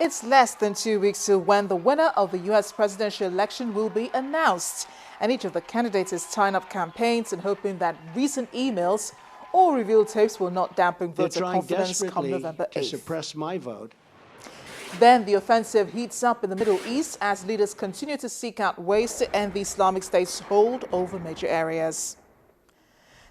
It's less than 2 weeks to when the winner of the U.S. presidential election will be announced. And each of the candidates is tying up campaigns and hoping that recent emails or revealed tapes will not dampen voter confidence come November 8th. To suppress my vote. Then the offensive heats up in the Middle East as leaders continue to seek out ways to end the Islamic State's hold over major areas.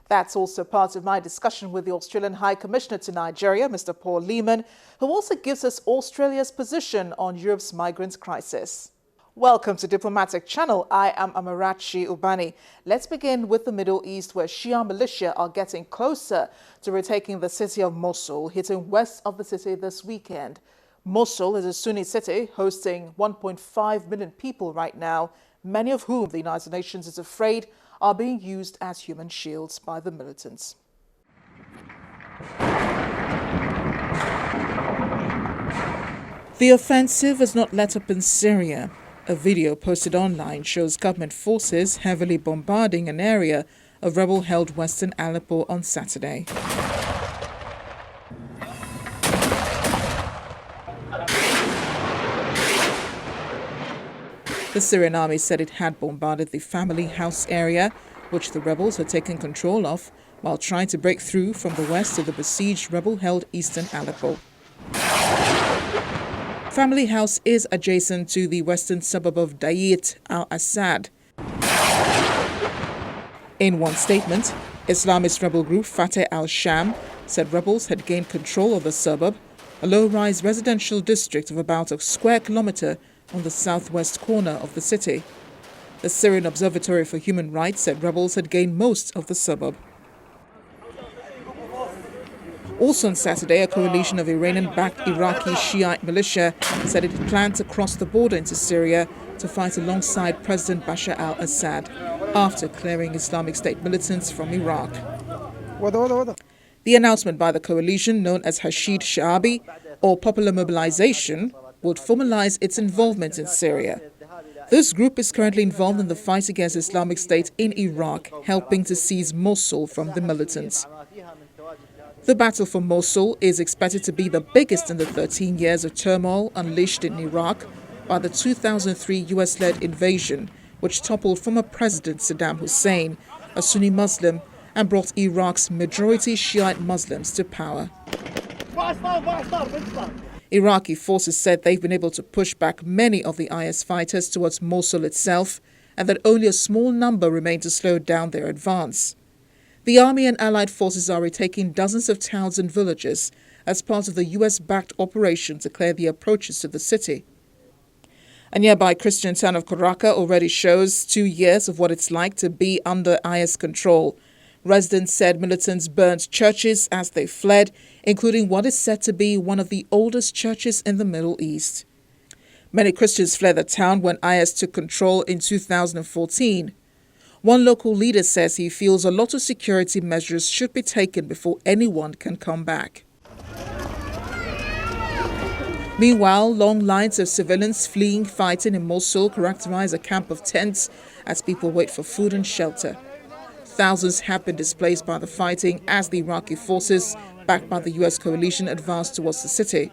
That's also part of my discussion with the Australian High Commissioner to Nigeria, Mr. Paul Lehman, who also gives us Australia's position on Europe's migrant crisis. Welcome to Diplomatic Channel. I am Amarachi Ubani. Let's begin with the Middle East, where Shia militia are getting closer to retaking the city of Mosul, hitting west of the city this weekend. Mosul is a Sunni city hosting 1.5 million people right now, many of whom the United Nations is afraid are being used as human shields by the militants. The offensive has not let up in Syria. A video posted online shows government forces heavily bombarding an area of rebel-held western Aleppo on Saturday. The Syrian army said it had bombarded the family house area, which the rebels had taken control of, while trying to break through from the west to the besieged rebel-held eastern Aleppo. Family House is adjacent to the western suburb of Dayit al-Assad. In one statement, Islamist rebel group Fateh al-Sham said rebels had gained control of the suburb, a low-rise residential district of about a square kilometre on the southwest corner of the city. The Syrian Observatory for Human Rights said rebels had gained most of the suburb. Also on Saturday, a coalition of Iranian-backed Iraqi Shiite militia said it planned to cross the border into Syria to fight alongside President Bashar al-Assad after clearing Islamic State militants from Iraq. The announcement by the coalition, known as Hashid Sha'abi, or Popular Mobilization, would formalize its involvement in Syria. This group is currently involved in the fight against Islamic State in Iraq, helping to seize Mosul from the militants. The battle for Mosul is expected to be the biggest in the 13 years of turmoil unleashed in Iraq by the 2003 US-led invasion, which toppled former President Saddam Hussein, a Sunni Muslim, and brought Iraq's majority Shiite Muslims to power. Iraqi forces said they've been able to push back many of the IS fighters towards Mosul itself, and that only a small number remain to slow down their advance. The army and allied forces are retaking dozens of towns and villages as part of the US-backed operation to clear the approaches to the city. A nearby Christian town of Karaka already shows 2 years of what it's like to be under IS control. Residents said militants burned churches as they fled, including what is said to be one of the oldest churches in the Middle East. Many Christians fled the town when IS took control in 2014. One local leader says he feels a lot of security measures should be taken before anyone can come back. Meanwhile, long lines of civilians fleeing fighting in Mosul characterize a camp of tents as people wait for food and shelter. Thousands have been displaced by the fighting as the Iraqi forces, backed by the US coalition, advanced towards the city.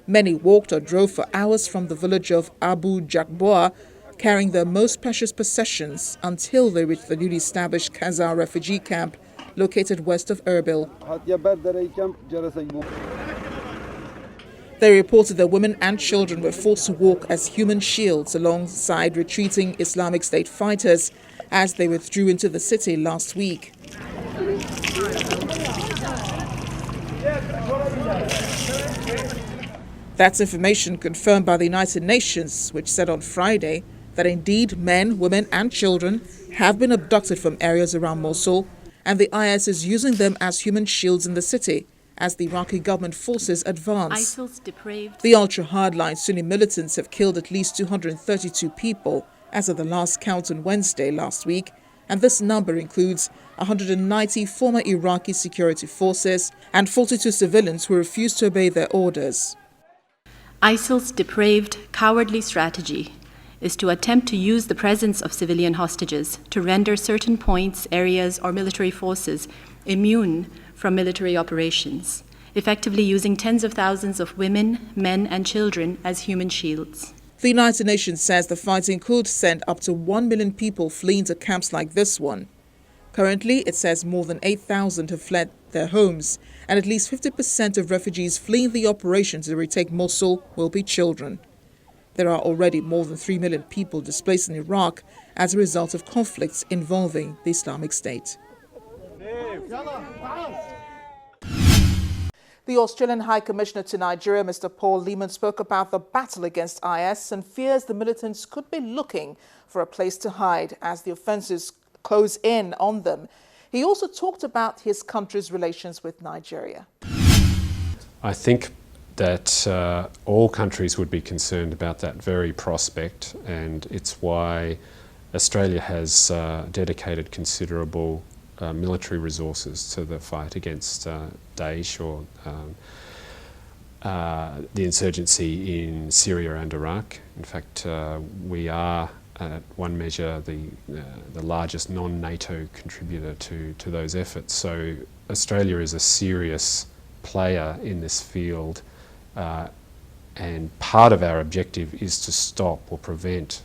Many walked or drove for hours from the village of Abu Jakboa, carrying their most precious possessions until they reached the newly established Kazar refugee camp located west of Erbil. They reported that women and children were forced to walk as human shields alongside retreating Islamic State fighters as they withdrew into the city last week. That's information confirmed by the United Nations, which said on Friday that indeed men, women and children have been abducted from areas around Mosul, and the IS is using them as human shields in the city as the Iraqi government forces advance. The ultra-hardline Sunni militants have killed at least 232 people as of the last count on Wednesday last week, and this number includes 190 former Iraqi security forces and 42 civilians who refused to obey their orders. ISIL's depraved, cowardly strategy is to attempt to use the presence of civilian hostages to render certain points, areas, or military forces immune from military operations effectively using tens of thousands of women, men, and children as human shields. The United Nations says the fighting could send up to 1 million people fleeing to camps like this one. Currently, it says more than 8,000 have fled their homes, and at least 50% of refugees fleeing the operation to retake Mosul will be children. There are already more than 3 million people displaced in Iraq as a result of conflicts involving the Islamic State. The Australian High Commissioner to Nigeria, Mr. Paul Lehman, spoke about the battle against IS and fears the militants could be looking for a place to hide as the offences close in on them. He also talked about his country's relations with Nigeria. I think that all countries would be concerned about that very prospect, and it's why Australia has dedicated considerable military resources to the fight against Daesh or the insurgency in Syria and Iraq. In fact, we are, at one measure, the largest non-NATO contributor to those efforts. So Australia is a serious player in this field, and part of our objective is to stop or prevent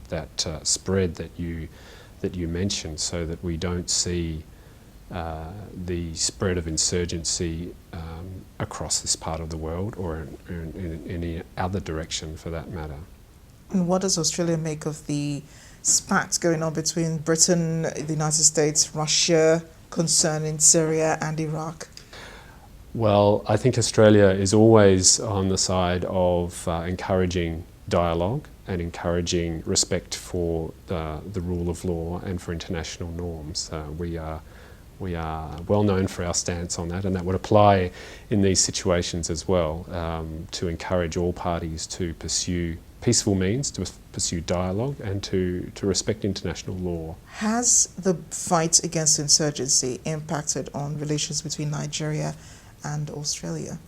that spread that you mentioned, so that we don't see the spread of insurgency across this part of the world or in any other direction for that matter. And what does Australia make of the spat going on between Britain, the United States, Russia concerning Syria and Iraq? Well, I think Australia is always on the side of encouraging dialogue and encouraging respect for the rule of law and for international norms. We are well known for our stance on that, and that would apply in these situations as well, to encourage all parties to pursue peaceful means, to pursue dialogue and to respect international law. Has the fight against insurgency impacted on relations between Nigeria and Australia?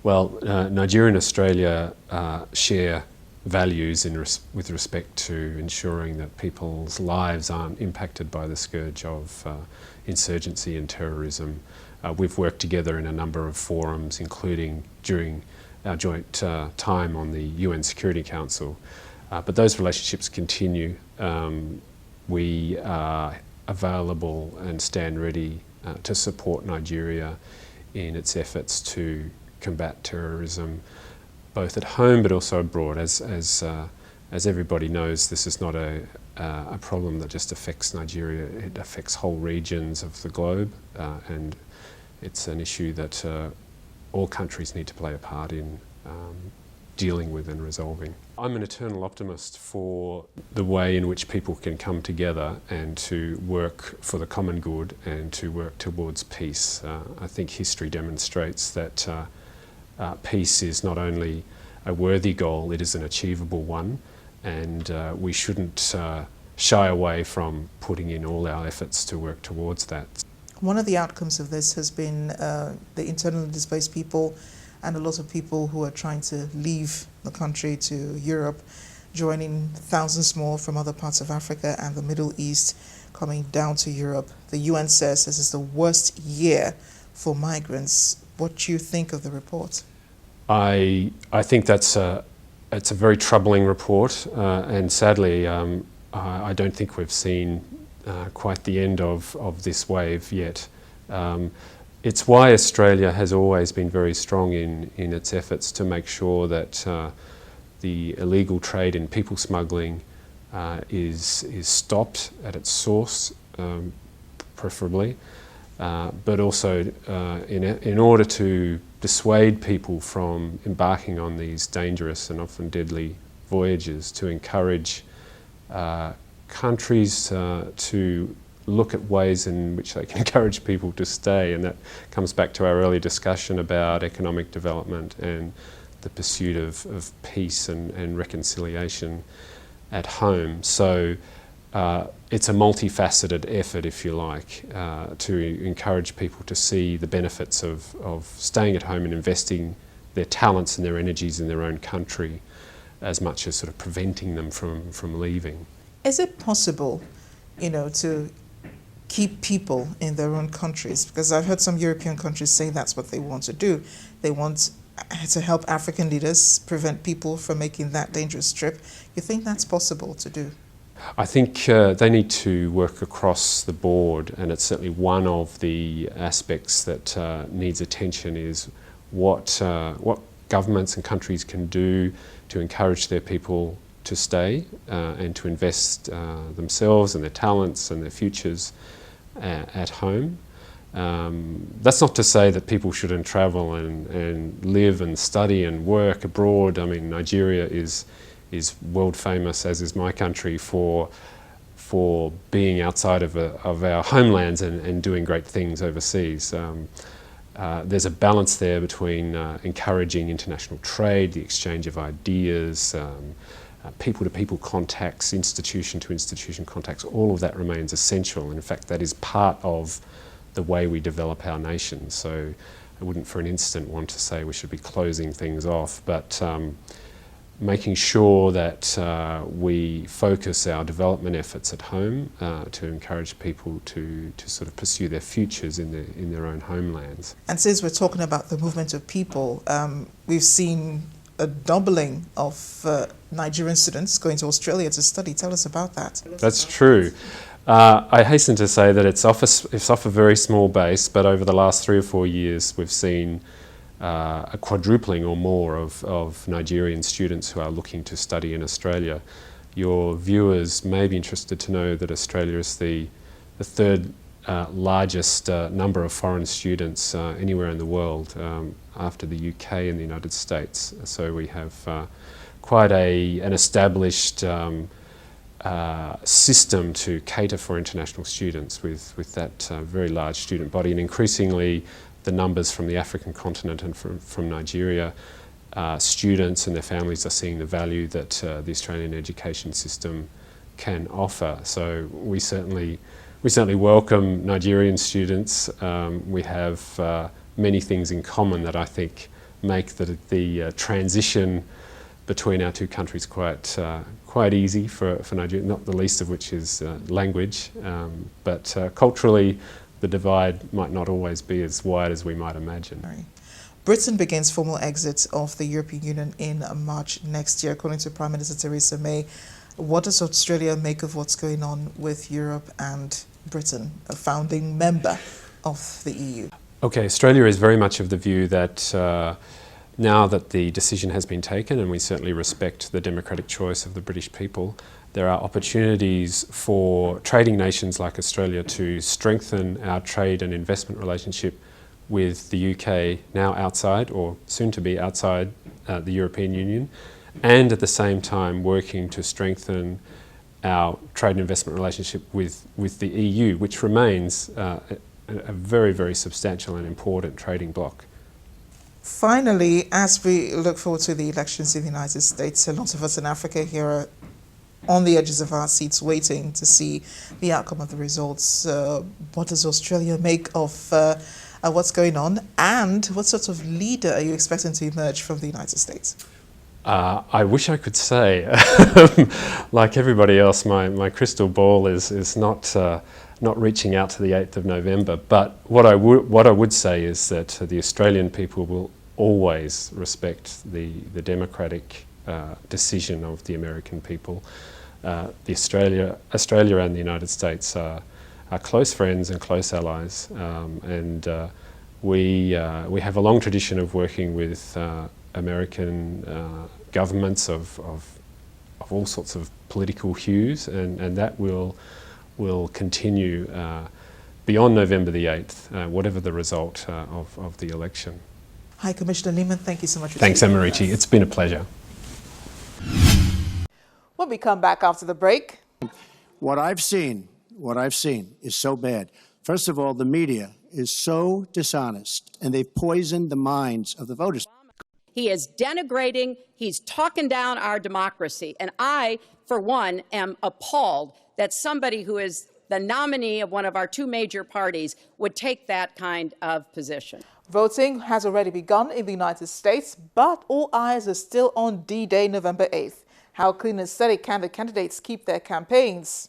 Well, Nigeria and Australia share values with respect to ensuring that people's lives aren't impacted by the scourge of insurgency and terrorism. We've worked together in a number of forums, including during our joint time on the UN Security Council. But those relationships continue. We are available and stand ready to support Nigeria in its efforts to combat terrorism, both at home but also abroad. As everybody knows, this is not a problem that just affects Nigeria, it affects whole regions of the globe, and it's an issue that all countries need to play a part in dealing with and resolving. I'm an eternal optimist for the way in which people can come together and to work for the common good and to work towards peace. I think history demonstrates that peace is not only a worthy goal, it is an achievable one, and we shouldn't shy away from putting in all our efforts to work towards that. One of the outcomes of this has been the internally displaced people and a lot of people who are trying to leave the country to Europe, joining thousands more from other parts of Africa and the Middle East coming down to Europe. The UN says this is the worst year for migrants. What do you think of the report? I think it's a very troubling report, and sadly I don't think we've seen quite the end of this wave yet. It's why Australia has always been very strong in its efforts to make sure that the illegal trade in people smuggling is stopped at its source, preferably, but also in order to dissuade people from embarking on these dangerous and often deadly voyages, to encourage countries to look at ways in which they can encourage people to stay, and that comes back to our earlier discussion about economic development and the pursuit of peace and reconciliation at home. So it's a multifaceted effort, if you like, to encourage people to see the benefits of staying at home and investing their talents and their energies in their own country, as much as sort of preventing them from leaving. Is it possible, to keep people in their own countries? Because I've heard some European countries say that's what they want to do. They want to help African leaders prevent people from making that dangerous trip. You think that's possible to do? I think they need to work across the board, and it's certainly one of the aspects that needs attention is what governments and countries can do to encourage their people to stay and to invest themselves and their talents and their futures at home. That's not to say that people shouldn't travel and live and study and work abroad. I mean, Nigeria is world famous, as is my country, for being outside of our homelands and doing great things overseas. There's a balance there between encouraging international trade, the exchange of ideas, people-to-people contacts, institution-to-institution contacts. All of that remains essential, and in fact that is part of the way we develop our nation. So I wouldn't for an instant want to say we should be closing things off, but making sure that we focus our development efforts at home to encourage people to sort of pursue their futures in their own homelands. And since we're talking about the movement of people, we've seen a doubling of Nigerian students going to Australia to study. Tell us about that. That's true. I hasten to say that it's off a very small base, but over the last 3 or 4 years we've seen a quadrupling or more of Nigerian students who are looking to study in Australia. Your viewers may be interested to know that Australia is the third largest number of foreign students anywhere in the world, after the UK and the United States. So we have quite an established system to cater for international students with that very large student body, and increasingly the numbers from the African continent and from Nigeria, students and their families are seeing the value that the Australian education system can offer. So we certainly welcome Nigerian students. We have many things in common that I think make the transition between our two countries quite easy for Nigeria, not the least of which is language, but culturally the divide might not always be as wide as we might imagine. Right. Britain begins formal exit of the European Union in March next year, according to Prime Minister Theresa May. What does Australia make of what's going on with Europe and Britain, a founding member of the EU? Okay, Australia is very much of the view that now that the decision has been taken, and we certainly respect the democratic choice of the British people, there are opportunities for trading nations like Australia to strengthen our trade and investment relationship with the UK, now outside or soon to be outside the European Union, and at the same time working to strengthen our trade and investment relationship with the EU, which remains a very, very substantial and important trading bloc. Finally, as we look forward to the elections in the United States, a lot of us in Africa here are on the edges of our seats waiting to see the outcome of the results. What does Australia make of what's going on, and what sort of leader are you expecting to emerge from the United States? I wish I could say, like everybody else, my crystal ball is not reaching out to the 8th of November. But what I would say is that the Australian people will always respect the democratic decision of the American people. Australia and the United States are close friends and close allies, and we have a long tradition of working with American governments of all sorts of political hues, and that will continue beyond November the 8th, whatever the result of the election. High Commissioner Leeman, thank you so much for Thanks, Amarichi. It's been a pleasure. When we come back after the break. What I've seen is so bad. First of all, the media is so dishonest, and they've poisoned the minds of the voters. He is denigrating, he's talking down our democracy. And I, for one, am appalled that somebody who is the nominee of one of our two major parties would take that kind of position. Voting has already begun in the United States, but all eyes are still on D-Day, November 8th. How clean and steady can the candidates keep their campaigns?